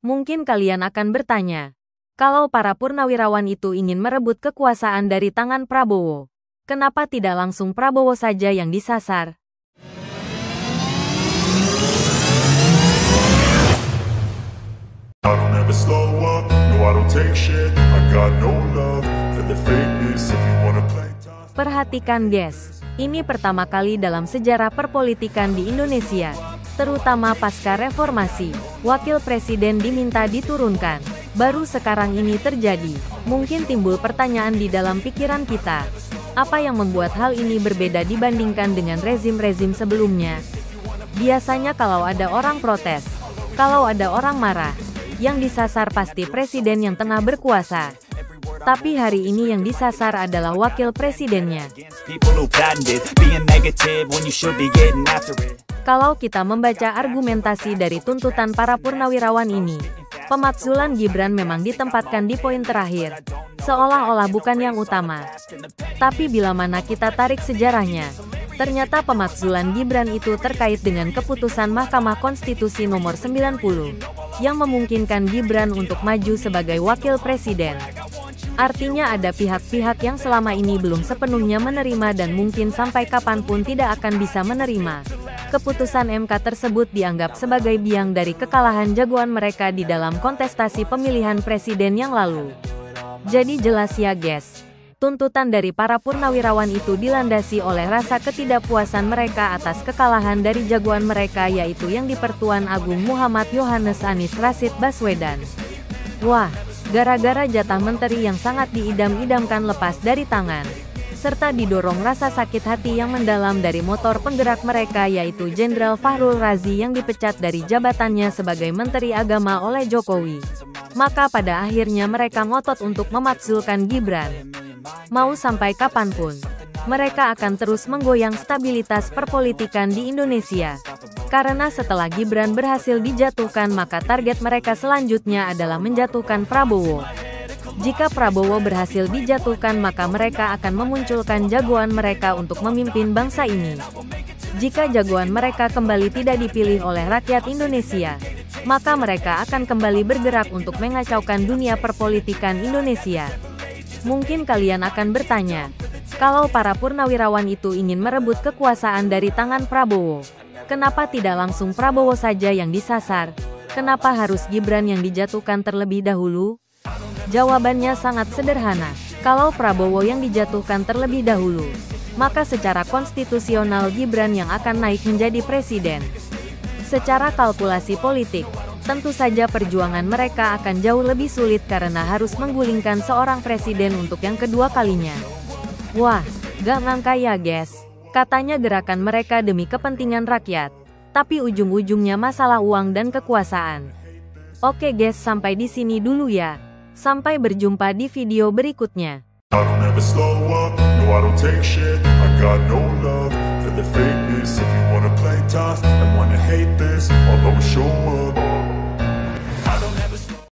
Mungkin kalian akan bertanya, kalau para purnawirawan itu ingin merebut kekuasaan dari tangan Prabowo, kenapa tidak langsung Prabowo saja yang disasar? Perhatikan guys, ini pertama kali dalam sejarah perpolitikan di Indonesia, terutama pasca reformasi, wakil presiden diminta diturunkan. Baru sekarang ini terjadi. Mungkin timbul pertanyaan di dalam pikiran kita. Apa yang membuat hal ini berbeda dibandingkan dengan rezim-rezim sebelumnya? Biasanya kalau ada orang protes, kalau ada orang marah, yang disasar pasti presiden yang tengah berkuasa. Tapi hari ini yang disasar adalah wakil presidennya. Kalau kita membaca argumentasi dari tuntutan para purnawirawan ini, pemakzulan Gibran memang ditempatkan di poin terakhir, seolah-olah bukan yang utama. Tapi bila mana kita tarik sejarahnya, ternyata pemakzulan Gibran itu terkait dengan keputusan Mahkamah Konstitusi nomor 90, yang memungkinkan Gibran untuk maju sebagai wakil presiden. Artinya ada pihak-pihak yang selama ini belum sepenuhnya menerima dan mungkin sampai kapanpun tidak akan bisa menerima. Keputusan MK tersebut dianggap sebagai biang dari kekalahan jagoan mereka di dalam kontestasi pemilihan presiden yang lalu. Jadi jelas ya guys, tuntutan dari para purnawirawan itu dilandasi oleh rasa ketidakpuasan mereka atas kekalahan dari jagoan mereka yaitu yang di-Pertuan Agung Muhammad Yohanes Anies Rashid Baswedan. Wah, gara-gara jatah menteri yang sangat diidam-idamkan lepas dari tangan, serta didorong rasa sakit hati yang mendalam dari motor penggerak mereka yaitu Jenderal Fahrul Razi yang dipecat dari jabatannya sebagai Menteri Agama oleh Jokowi. Maka pada akhirnya mereka ngotot untuk memakzulkan Gibran. Mau sampai kapanpun, mereka akan terus menggoyang stabilitas perpolitikan di Indonesia. Karena setelah Gibran berhasil dijatuhkan maka target mereka selanjutnya adalah menjatuhkan Prabowo. Jika Prabowo berhasil dijatuhkan maka mereka akan memunculkan jagoan mereka untuk memimpin bangsa ini. Jika jagoan mereka kembali tidak dipilih oleh rakyat Indonesia, maka mereka akan kembali bergerak untuk mengacaukan dunia perpolitikan Indonesia. Mungkin kalian akan bertanya, kalau para purnawirawan itu ingin merebut kekuasaan dari tangan Prabowo, kenapa tidak langsung Prabowo saja yang disasar? Kenapa harus Gibran yang dijatuhkan terlebih dahulu? Jawabannya sangat sederhana. Kalau Prabowo yang dijatuhkan terlebih dahulu, maka secara konstitusional Gibran yang akan naik menjadi presiden. Secara kalkulasi politik, tentu saja perjuangan mereka akan jauh lebih sulit karena harus menggulingkan seorang presiden untuk yang kedua kalinya. Wah, gak ngangka ya guys. Katanya gerakan mereka demi kepentingan rakyat, tapi ujung-ujungnya masalah uang dan kekuasaan. Oke guys, sampai di sini dulu ya. Sampai berjumpa di video berikutnya. I don't ever slow up, no I don't take shit. I got no love for the fakeness. If you wanna play tough,